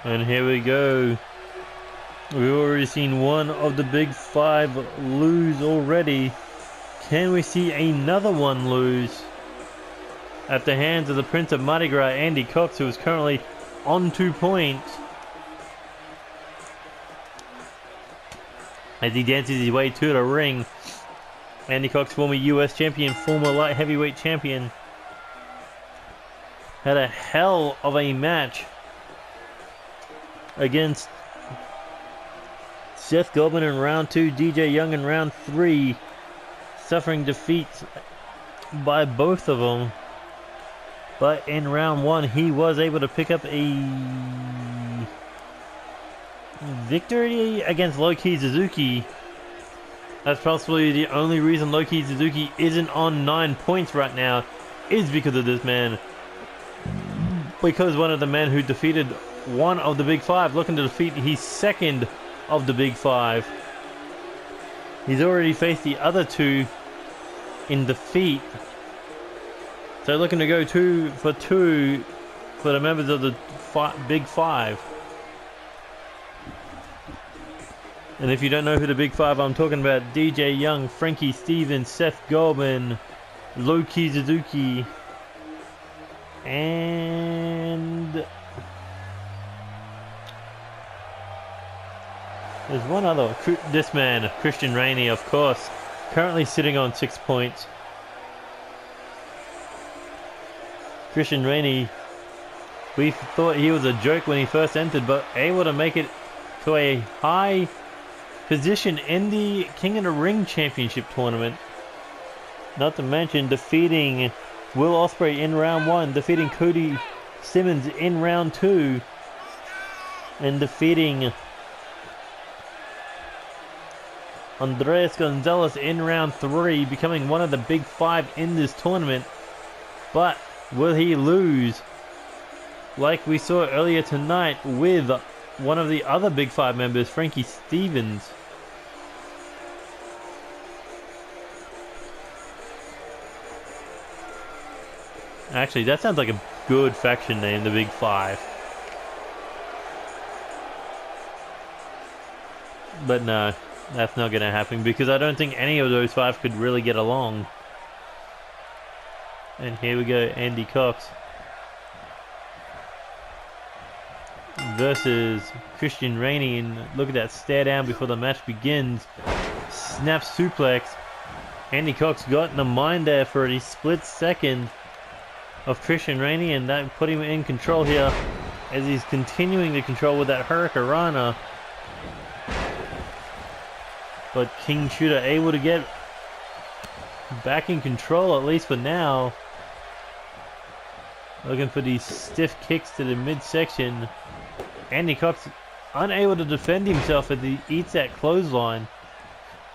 And here we go. We've already seen one of the big five lose already. Can we see another one lose at the hands of the Prince of Mardi Gras, Andy Cox, who is currently on 2 points as he dances his way to the ring? Andy Cox, former US champion, former light heavyweight champion, had a hell of a match against Seth Goldman in round 2, DJ Young in round 3, suffering defeats by both of them. But in round 1, he was able to pick up a victory against Loki Suzuki. That's possibly the only reason Loki Suzuki isn't on 9 points right now, is because of this man. Because one of the men who defeated one of the big five, looking to defeat his second of the big five. He's already faced the other two in defeat. So looking to go 2 for 2 for the members of the big five. And if you don't know who the big five I'm talking about, DJ Young, Frankie, Stevens, Seth Goldman, Loki Suzuki, and there's one other, this man, Christain Rainey, of course, currently sitting on 6 points. Christain Rainey, we thought he was a joke when he first entered, but able to make it to a high position in the King of the Ring Championship tournament. Not to mention defeating Will Ospreay in round 1, defeating Cody Simmons in round 2, and defeating Andreas Ganzales in round 3, becoming one of the big five in this tournament. But will he lose like we saw earlier tonight with one of the other big five members, Frankie Stevens? Actually, that sounds like a good faction name, the Big Five. But no, that's not going to happen because I don't think any of those five could really get along. And here we go, Andy Cox versus Christain Rainey. And look at that stare down before the match begins. Snap suplex. Andy Cox got in the mind there for a split second of Christain Rainey, and that put him in control here as he's continuing to control with that Hurricanrana. But King Shooter able to get back in control, at least for now. Looking for these stiff kicks to the midsection. Andy Cox unable to defend himself as he eats that clothesline.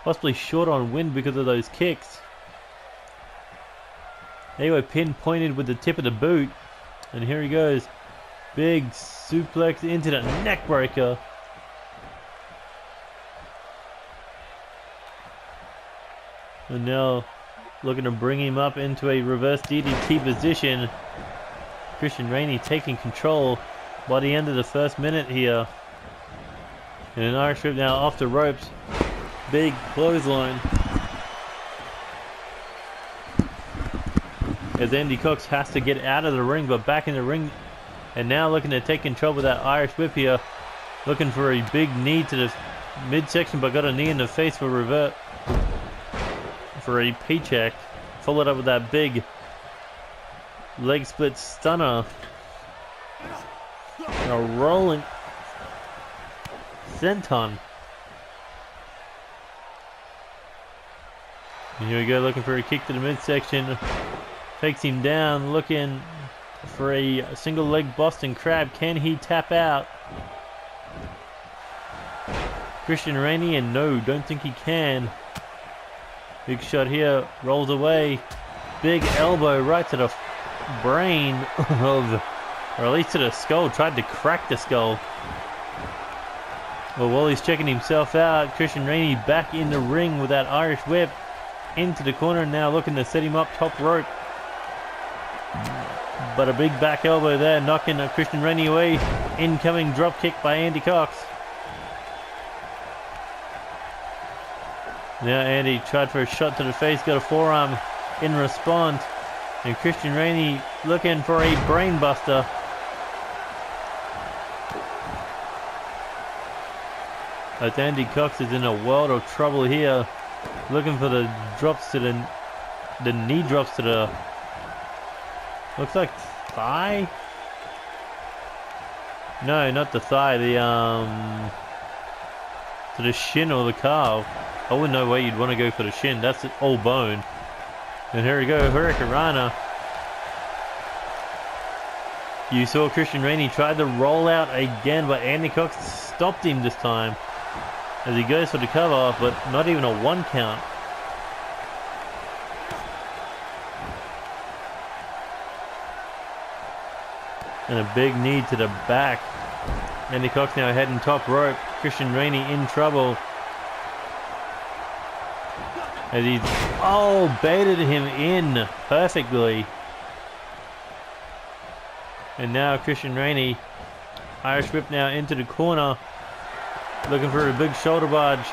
Possibly short on wind because of those kicks. Anyway, pinpointed with the tip of the boot. And here he goes. Big suplex into the neck breaker. And now looking to bring him up into a reverse DDT position. Christain Rainey taking control by the end of the first minute here. And an Irish whip now off the ropes. Big clothesline. As Andy Cox has to get out of the ring, but back in the ring. And now looking to take control with that Irish whip here. Looking for a big knee to the midsection, but got a knee in the face for revert. For a paycheck. Followed up with that big leg split stunner. And a rolling senton. And here we go, looking for a kick to the midsection. Takes him down, looking for a single leg Boston Crab. Can he tap out? Christain Rainey, and no, don't think he can. Big shot here, rolls away. Big elbow right to the brain of, or at least to the skull. Tried to crack the skull. Well, while he's checking himself out, Christain Rainey back in the ring with that Irish whip into the corner. Now looking to set him up top rope. But a big back elbow there, knocking Christain Rainey away. Incoming drop kick by Andy Cox. Now Andy tried for a shot to the face, got a forearm in response. And Christain Rainey looking for a brain buster. But Andy Cox is in a world of trouble here. Looking for the drops to the knee drops to the, looks like thigh? No, not the thigh, to the shin or the calf. I wouldn't know where you'd want to go for the shin, that's all bone. And here we go, Hurricanrana. You saw Christain Rainey tried to roll out again, but Andy Cox stopped him this time. As he goes for the cover, but not even a 1 count. And a big knee to the back. Andy Cox now heading top rope. Christain Rainey in trouble. As he baited him in perfectly. And now Christain Rainey, Irish whip now into the corner. Looking for a big shoulder barge.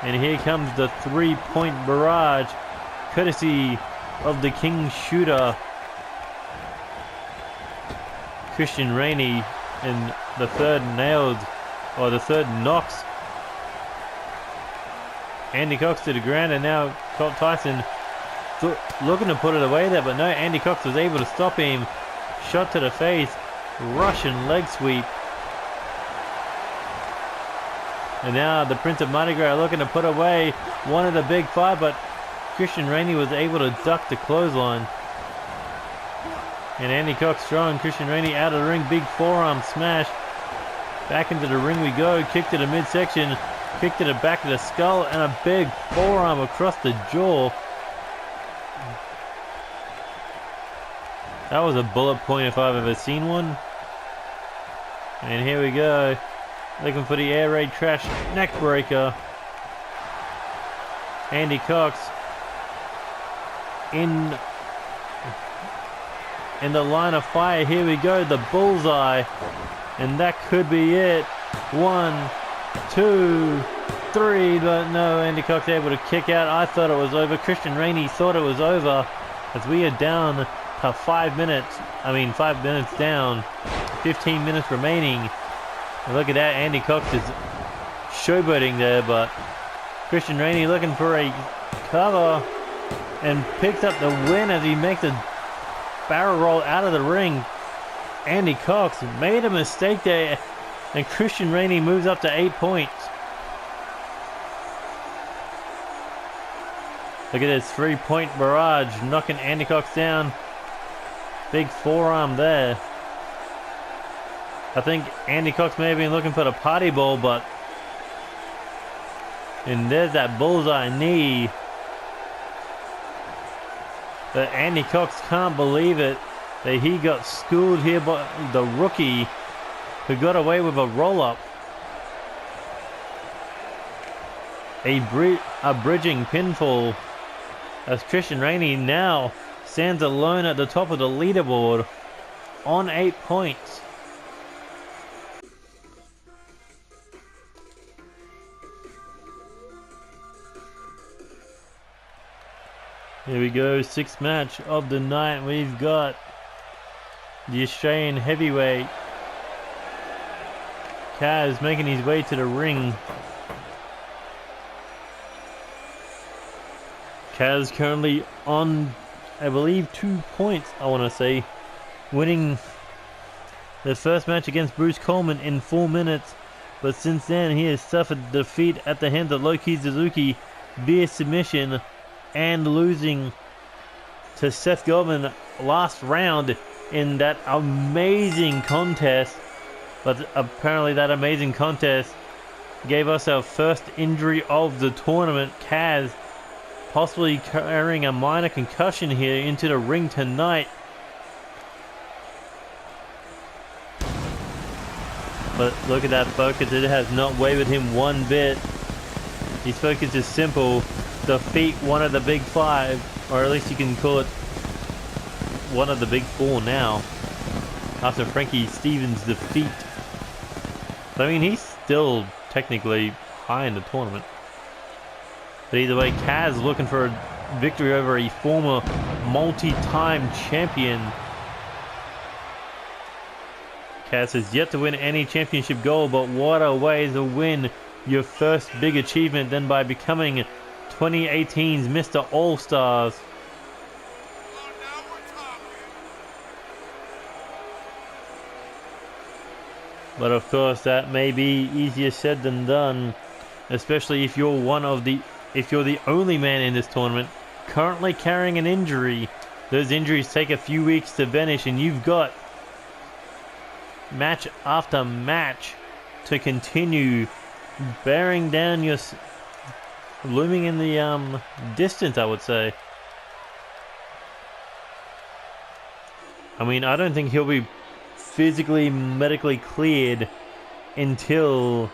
And here comes the 3-point barrage. Courtesy of the King Shooter. Christain Rainey in the third nailed, or the third knocks Andy Cox to the ground, and now Colt Tyson looking to put it away there, but no, Andy Cox was able to stop him. Shot to the face, Russian leg sweep. And now the Prince of Mardi Gras looking to put away one of the big five, but Christain Rainey was able to duck the clothesline. And Andy Cox strong, Christain Rainey out of the ring, big forearm smash. Back into the ring we go, kick to the midsection, kick to the back of the skull, and a big forearm across the jaw. That was a bullet point if I've ever seen one. And here we go. Looking for the air raid trash neck breaker. Andy Cox in the line of fire. Here we go, the bullseye. And that could be it. 1, 2, 3, but no, Andy Cox able to kick out. I thought it was over. Christain Rainey thought it was over as we are down to 5 minutes. 5 minutes down. 15 minutes remaining. And look at that, Andy Cox is showboating there, but Christain Rainey looking for a cover and picks up the win as he makes a barrel roll out of the ring. Andy Cox made a mistake there, and Christain Rainey moves up to 8 points. Look at this 3-point barrage, knocking Andy Cox down. Big forearm there. I think Andy Cox may have been looking for the party ball, but... And there's that bullseye knee. But Andy Cox can't believe it that he got schooled here by the rookie who got away with a roll-up. A bridging pinfall as Christain Rainey now stands alone at the top of the leaderboard on 8 points. Here we go, 6th match of the night. We've got the Australian heavyweight Kaz making his way to the ring. Kaz currently on, I believe, 2 points, I want to say. Winning the first match against Bruce Coleman in 4 minutes. But since then, he has suffered defeat at the hands of Loki Suzuki via submission, and losing to Seth Goldman last round in that amazing contest. But apparently that amazing contest gave us our first injury of the tournament. Kaz possibly carrying a minor concussion here into the ring tonight. But look at that focus, it has not wavered him one bit. His focus is simple: defeat one of the big five, or at least you can call it one of the big four now after Frankie Stevens' defeat. So, I mean, he's still technically high in the tournament. But either way, Kaz looking for a victory over a former multi-time champion. Kaz has yet to win any championship gold, but what a way to win your first big achievement than by becoming 2018's Mr. All-Stars. But of course, that may be easier said than done, especially if you're the only man in this tournament currently carrying an injury. Those injuries take a few weeks to vanish, and you've got match after match to continue bearing down your looming in the distance, I would say. I mean, I don't think he'll be physically, medically cleared until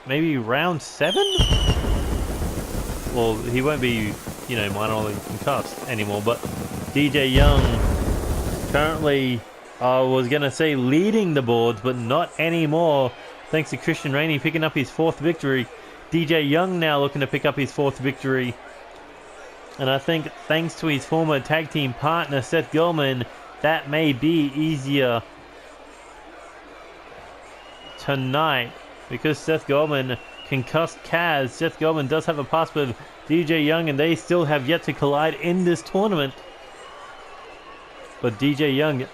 maybe round 7? Well, he won't be, minorly concussed anymore, but DJ Young currently, I was going to say leading the boards, but not anymore, thanks to Christain Rainey picking up his 4th victory. DJ Young now looking to pick up his 4th victory. And I think thanks to his former tag team partner, Seth Goldman, that may be easier tonight. Because Seth Goldman concussed Kaz, Seth Goldman does have a pass with DJ Young, and they still have yet to collide in this tournament. But DJ Young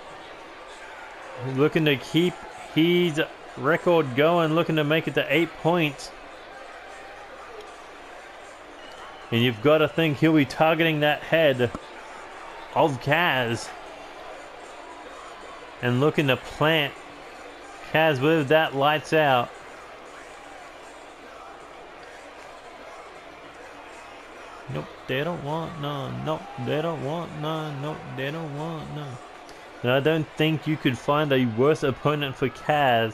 looking to keep his record going, looking to make it to 8 points. And you've got to think he'll be targeting that head of Kaz. And looking to plant Kaz with that lights out. Nope, they don't want none. Nope, they don't want none. Nope, they don't want none. And I don't think you could find a worse opponent for Kaz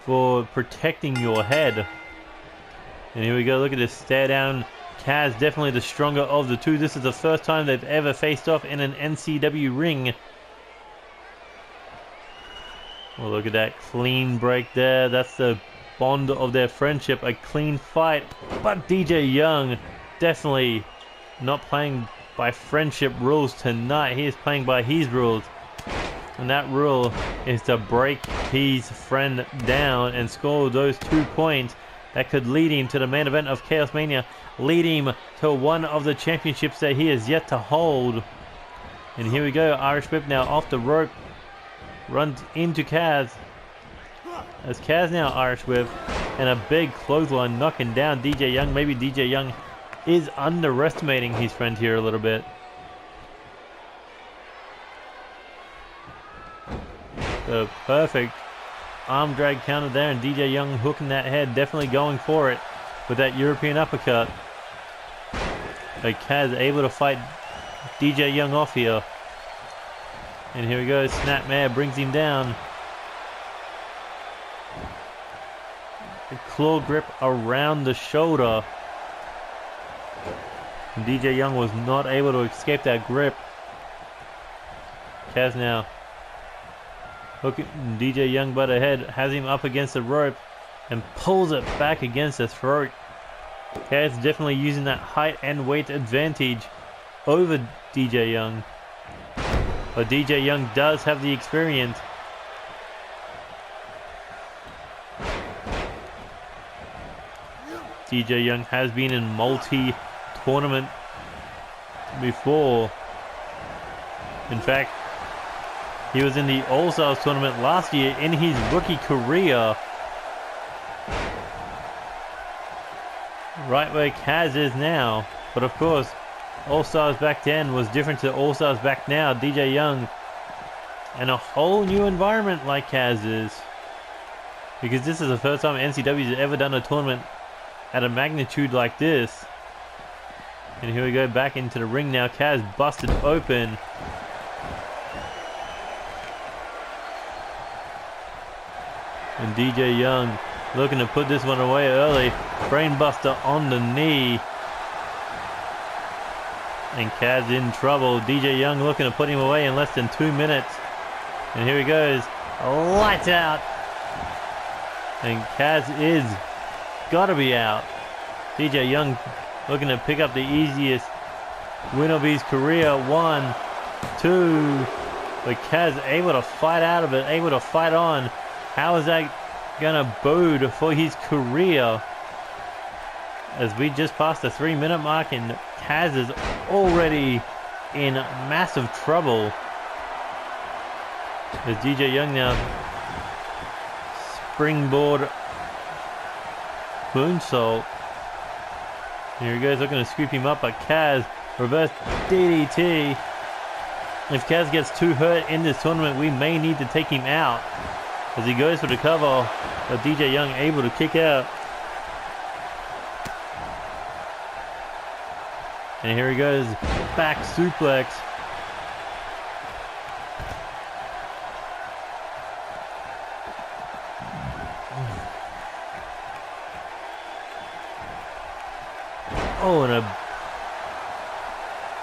for protecting your head. And here we go, look at this stare down. Kaz definitely the stronger of the two. This is the first time they've ever faced off in an NCW ring. Well, look at that clean break there. That's the bond of their friendship, a clean fight. But DJ Young definitely not playing by friendship rules tonight. He is playing by his rules. And that rule is to break his friend down and score those 2 points. That could lead him to the main event of Chaos Mania, lead him to one of the championships that he has yet to hold. And here we go, Irish Whip now off the rope, runs into Kaz. As Kaz now Irish Whip, and a big clothesline knocking down DJ Young. Maybe DJ Young is underestimating his friend here a little bit. The perfect arm drag counter there, and DJ Young hooking that head, definitely going for it with that European uppercut. But Kaz able to fight DJ Young off here. And here we go, Snapmare brings him down. The claw grip around the shoulder. And DJ Young was not able to escape that grip. Kaz now hooking DJ Young by the head, has him up against the rope and pulls it back against the throat. Kaz definitely using that height and weight advantage over DJ Young. But DJ Young does have the experience. DJ Young has been in multi-tournament before. In fact, he was in the AllStars tournament last year in his rookie career. Right where Kaz is now. But of course, AllStars back then was different to AllStars back now. DJ Young and a whole new environment like Kaz is. Because this is the first time NCW has ever done a tournament at a magnitude like this. And here we go, back into the ring now. Kaz busted open. And DJ Young looking to put this one away early. Brainbuster on the knee. And Kaz in trouble. DJ Young looking to put him away in less than 2 minutes. And here he goes. Lights out. And Kaz is gotta be out. DJ Young looking to pick up the easiest win of his career. 1, 2. But Kaz able to fight out of it, able to fight on. How is that gonna bode for his career? As we just passed the 3-minute mark and Kaz is already in massive trouble. As DJ Young now springboard moonsault. Here he goes, looking to scoop him up, but Kaz reverse DDT. If Kaz gets too hurt in this tournament, we may need to take him out. As he goes for the cover, but DJ Young able to kick out. And here he goes, back suplex. Oh, and a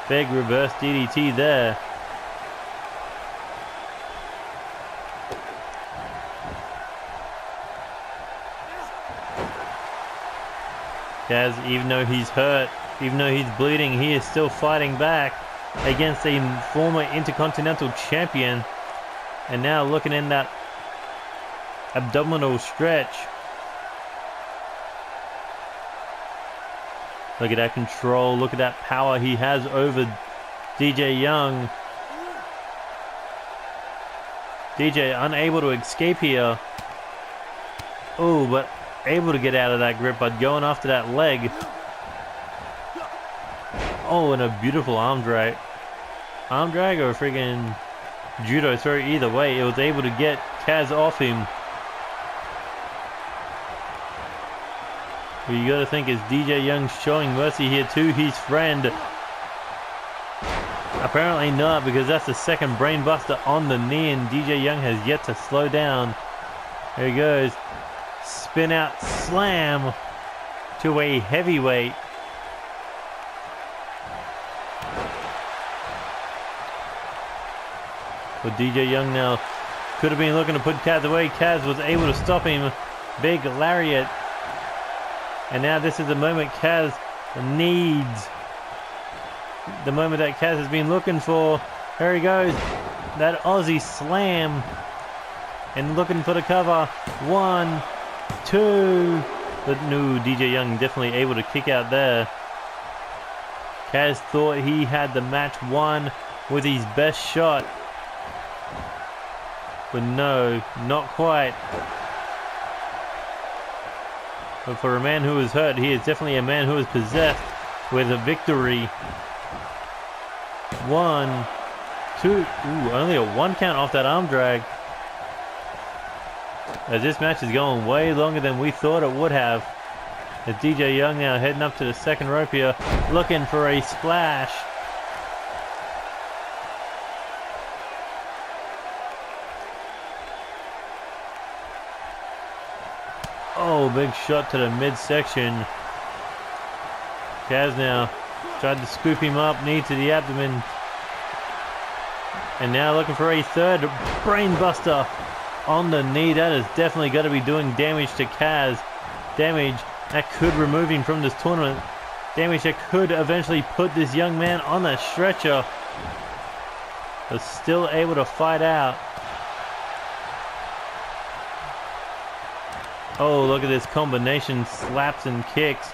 big reverse DDT there. Kaz, even though he's hurt, even though he's bleeding, he is still fighting back against a former Intercontinental Champion. And now looking in that abdominal stretch. Look at that control, look at that power he has over DJ Young. DJ unable to escape here. Oh, but able to get out of that grip by going after that leg. Oh, and a beautiful arm drag. Arm drag or a friggin' judo throw, either way, it was able to get Kaz off him. But you gotta think, is DJ Young showing mercy here to his friend? Apparently not, because that's the second brainbuster on the knee and DJ Young has yet to slow down. There he goes. Spin out slam to a heavyweight. But DJ Young now could have been looking to put Kaz away. Kaz was able to stop him. Big lariat. And now this is the moment Kaz needs. The moment that Kaz has been looking for. There he goes. That Aussie slam. And looking for the cover. 1, 2. But no, DJ Young definitely able to kick out there. Kaz thought he had the match won with his best shot. But no, not quite. But for a man who is hurt, he is definitely a man who is possessed with a victory. 1, 2. Ooh, only a 1 count off that arm drag. As this match is going way longer than we thought it would have. As DJ Young now heading up to the second rope here, looking for a splash. Oh, big shot to the midsection. Kaz now tried to scoop him up, knee to the abdomen. And now looking for a third brainbuster on the knee. That is definitely going to be doing damage to Kaz. Damage that could remove him from this tournament. Damage that could eventually put this young man on that stretcher. But still able to fight out. Oh, look at this combination, slaps and kicks.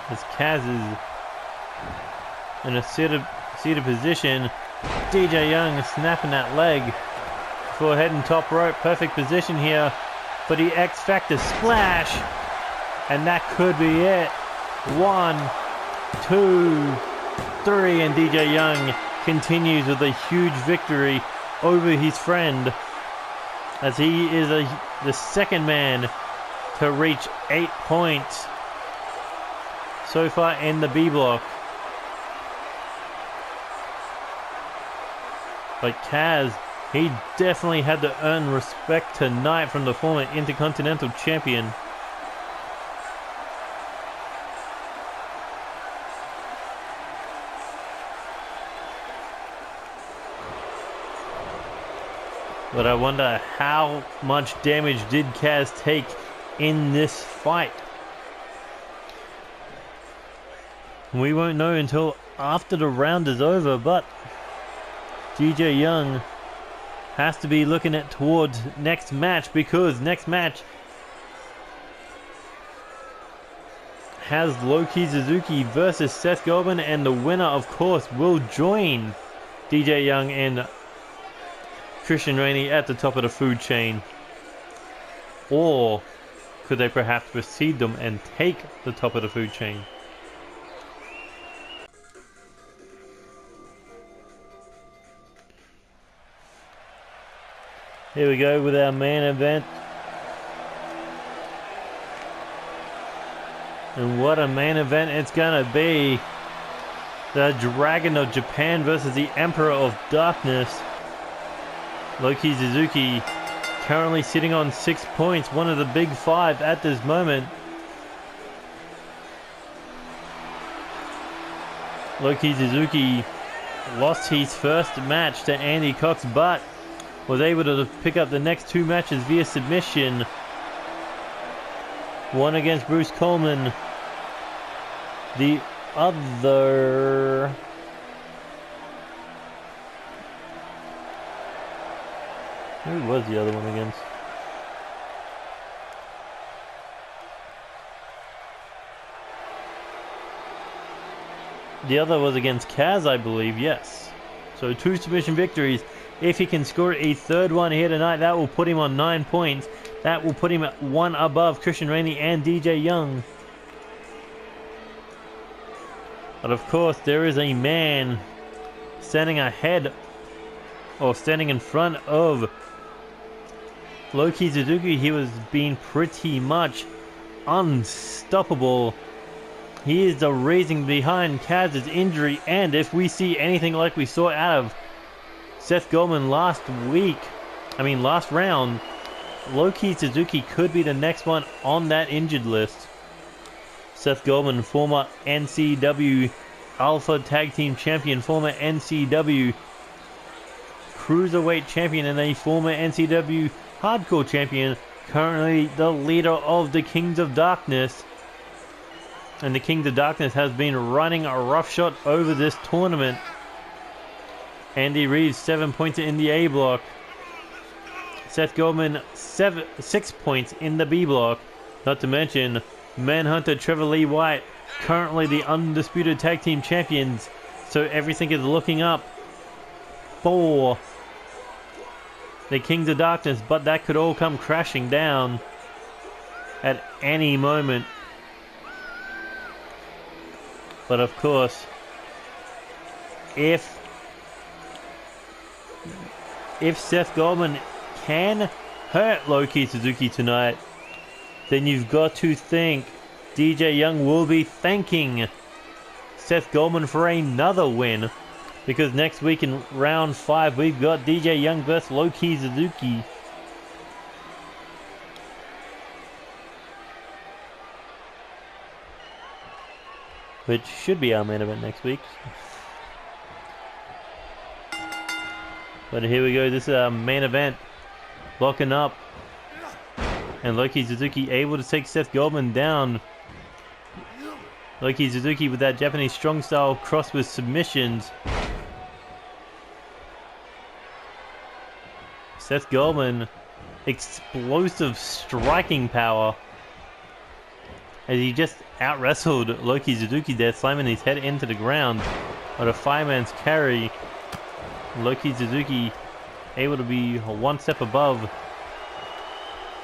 As Kaz is in a seated position. DJ Young snapping that leg before heading top rope. Perfect position here for the X Factor splash. And that could be it. 1, 2, 3, and DJ Young continues with a huge victory over his friend. As he is the second man to reach 8 points so far in the B block. But Kaz, he definitely had to earn respect tonight from the former Intercontinental Champion. But I wonder how much damage did Kaz take in this fight. We won't know until after the round is over, but DJ Young has to be looking at towards next match, because next match has Loki Suzuki versus Seth Goldman, and the winner, of course, will join DJ Young and Christain Rainey at the top of the food chain. Or could they perhaps precede them and take the top of the food chain? Here we go with our main event. And what a main event it's gonna be. The Dragon of Japan versus the Emperor of Darkness. Loki Suzuki currently sitting on 6 points, one of the big five at this moment. Loki Suzuki lost his first match to Andy Cox, but was able to pick up the next two matches via submission. One against Bruce Coleman. The other... Who was the other one against? The other was against Kaz, I believe, yes. So 2 submission victories. If he can score a third one here tonight, that will put him on 9 points. That will put him at 1 above Christain Rainey and DJ Young. But of course, there is a man standing ahead, or standing in front of Loki Suzuki. He was being pretty much unstoppable. He is the reason behind Kaz's injury, and if we see anything like we saw out of Seth Goldman last round, Loki Suzuki could be the next one on that injured list. Seth Goldman, former NCW Alpha Tag Team Champion, former NCW Cruiserweight Champion, and a former NCW Hardcore Champion, currently the leader of the Kings of Darkness. And the Kings of Darkness has been running a roughshod over this tournament. Andy Reeves 7 points in the A block. Seth Goldman 6 points in the B block. Not to mention Manhunter Trevor Lee White, currently the undisputed tag team champions. So everything is looking up for the Kings of Darkness, but that could all come crashing down at any moment. But of course, if Seth Goldman can hurt Loki Suzuki tonight, then you've got to think DJ Young will be thanking Seth Goldman for another win. Because next week in round 5, we've got DJ Young versus Loki Suzuki. Which should be our main event next week. But here we go, this is our main event. Locking up. And Loki Suzuki able to take Seth Goldman down. Loki Suzuki with that Japanese strong style cross with submissions. Seth Goldman, explosive striking power. As he just out-wrestled Loki Suzuki there, slamming his head into the ground. But a fireman's carry. Loki Suzuki able to be one step above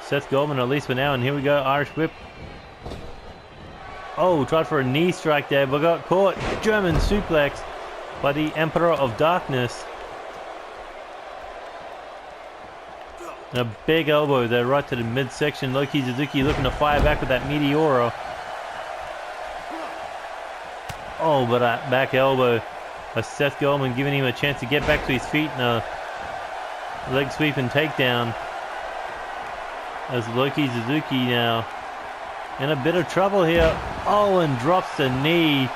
Seth Goldman, at least for now. And here we go, Irish whip. Oh, tried for a knee strike there, but got caught. German suplex by the Emperor of Darkness. And a big elbow there right to the midsection. Loki Suzuki looking to fire back with that Meteora. Oh, but that back elbow by Seth Goldman, giving him a chance to get back to his feet, and a leg sweep and takedown. As Loki Suzuki now in a bit of trouble here. Oh, and drops the knee.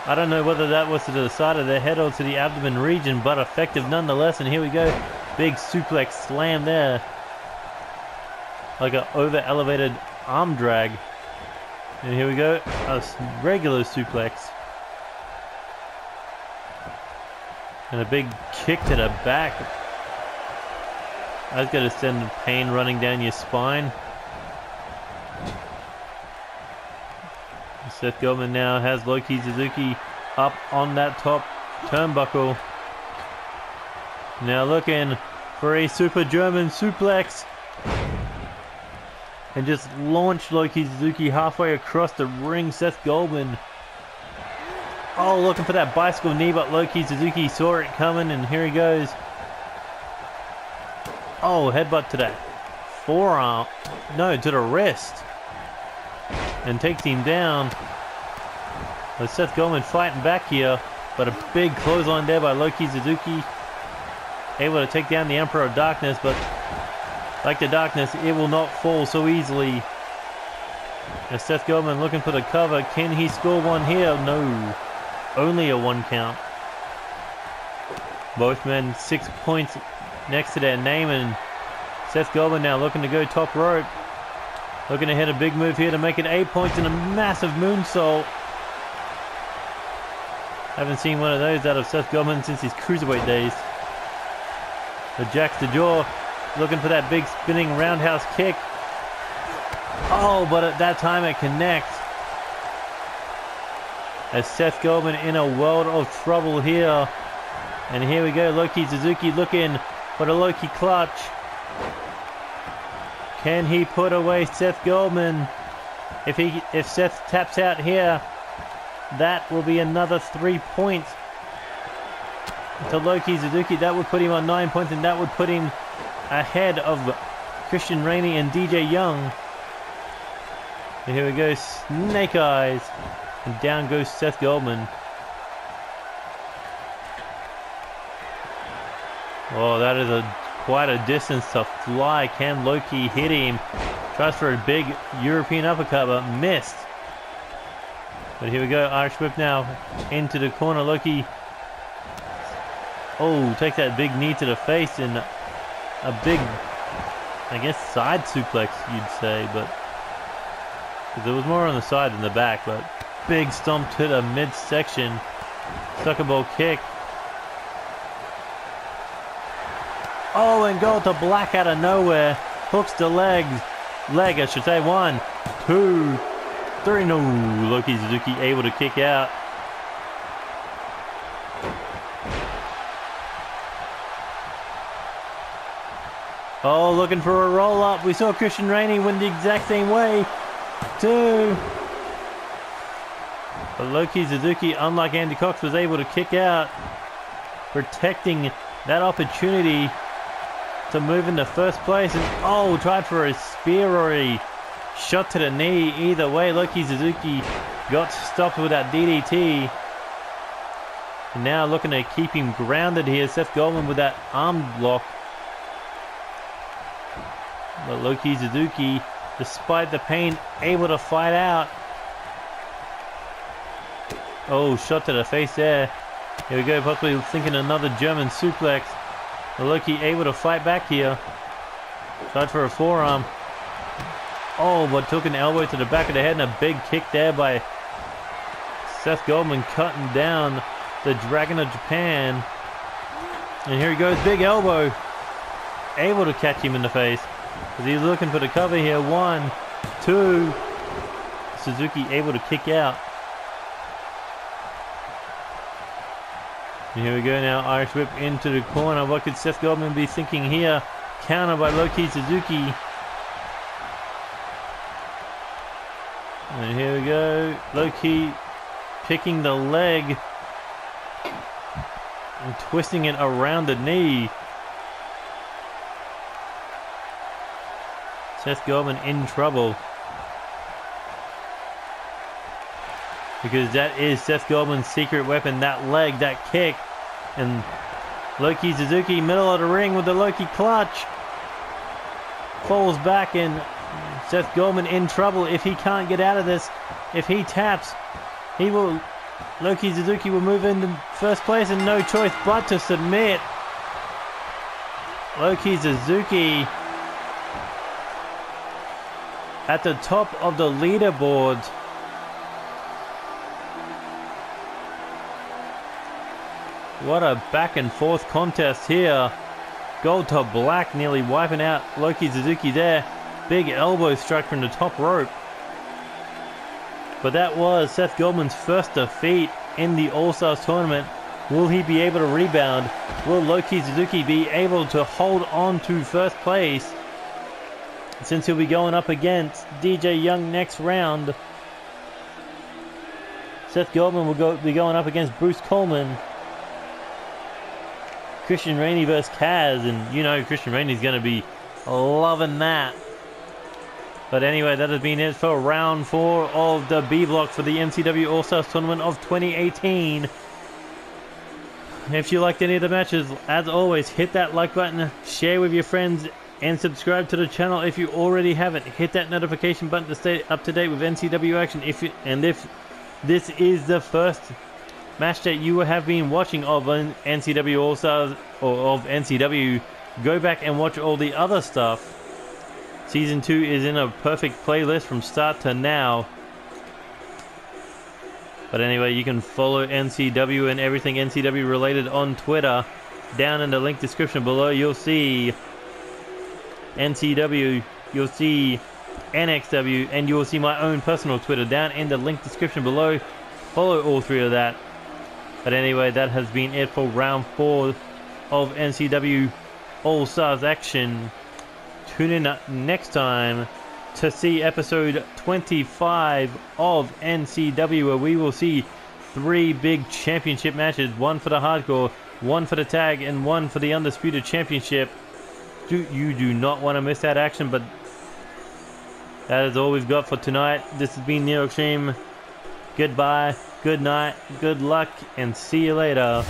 I don't know whether that was to the side of the head or to the abdomen region, but effective nonetheless. And here we go. Big suplex slam there. Like an over elevated arm drag. And here we go. A regular suplex. And a big kick to the back. That's going to send pain running down your spine. Seth Goldman now has Loki Suzuki up on that top turnbuckle. Now looking for a super German suplex. And just launch Loki Suzuki halfway across the ring. Seth Goldman. Oh, looking for that bicycle knee, but Loki Suzuki saw it coming, and here he goes. Oh, headbutt to that forearm. No, to the wrist. And takes him down. With Seth Goldman fighting back here, but a big clothesline there by Loki Suzuki. Able to take down the Emperor of Darkness, but like the Darkness, it will not fall so easily. As Seth Goldman looking for the cover. Can he score one here? No. Only a 1 count. Both men 6 points next to their name, and Seth Goldman now looking to go top rope. Looking to hit a big move here to make it 8 points and a massive moonsault. Haven't seen one of those out of Seth Goldman since his cruiserweight days. But jacks the jaw. Looking for that big spinning roundhouse kick. Oh, but at that time it connects. As Seth Goldman in a world of trouble here. And here we go, Loki Suzuki looking for the Loki clutch. Can he put away Seth Goldman? If Seth taps out here, that will be another 3 points to Loki Suzuki. That would put him on 9 points, and that would put him ahead of Christain, Rainey, and DJ Young. And here we go, Snake Eyes. And down goes Seth Goldman. Oh, that is quite a distance to fly. Can Loki hit him? Tries for a big European uppercut, but missed. But here we go, Irish whip now into the corner. Loki, oh, takes that big knee to the face and a big, I guess, side suplex, you'd say, but there was more on the side than the back. But big stomp to the midsection. Sucker ball kick. Oh, and go to black out of nowhere. Hooks the leg, I should say. 1, 2, 3. No, Loki Suzuki able to kick out. Oh, looking for a roll up. We saw Christain Rainey win the exact same way. 2. But Loki Suzuki, unlike Andy Cox, was able to kick out, protecting that opportunity to move into first place. And oh, tried for a spear or a shot to the knee. Either way, Loki Suzuki got stopped with that DDT. And now looking to keep him grounded here. Seth Goldman with that arm lock. But Loki Suzuki, despite the pain, able to fight out. Oh, shot to the face there. Here we go, possibly thinking another German suplex. But Loki able to fight back here. Tried for a forearm. Oh, but took an elbow to the back of the head and a big kick there by Seth Goldman, cutting down the Dragon of Japan. And here he goes, big elbow. Able to catch him in the face. But he's looking for the cover here. 1, 2. Suzuki able to kick out. And here we go now, Irish whip into the corner. What could Seth Goldman be thinking here? Counter by Loki Suzuki. And here we go, Loki picking the leg and twisting it around the knee. Seth Goldman in trouble. Because that is Seth Goldman's secret weapon, that leg, that kick. And Loki Suzuki, middle of the ring with the Loki clutch. Falls back, and Seth Goldman in trouble if he can't get out of this. If he taps, Loki Suzuki will move into first place and no choice but to submit. Loki Suzuki at the top of the leaderboard. What a back and forth contest here. Gold to black nearly wiping out Loki Suzuki there. Big elbow strike from the top rope. But that was Seth Goldman's first defeat in the All-Stars tournament. Will he be able to rebound? Will Loki Suzuki be able to hold on to first place? Since he'll be going up against DJ Young next round. Seth Goldman will be going up against Bruce Coleman. Christain Rainey versus Kaz, and you know Christain Rainey's going to be loving that. But anyway, that has been it for round 4 of the B block for the NCW All-Stars Tournament of 2018. If you liked any of the matches, as always, hit that like button, share with your friends, and subscribe to the channel if you already haven't. Hit that notification button to stay up to date with NCW action. If this is the first match that you have been watching of NCW All-Stars or of NCW, go back and watch all the other stuff. Season 2 is in a perfect playlist from start to now. But anyway, you can follow NCW and everything NCW related on Twitter. Down in the link description below, you'll see NCW, you'll see NXW, and you'll see my own personal Twitter down in the link description below. Follow all 3 of that. But anyway, that has been it for round 4 of NCW All-Stars action. Tune in next time to see episode 25 of NCW, where we will see 3 big championship matches. 1 for the hardcore, 1 for the tag, and 1 for the undisputed championship. You do not want to miss that action, but that is all we've got for tonight. This has been NeoXtreme. Goodbye, good night, good luck, and see you later.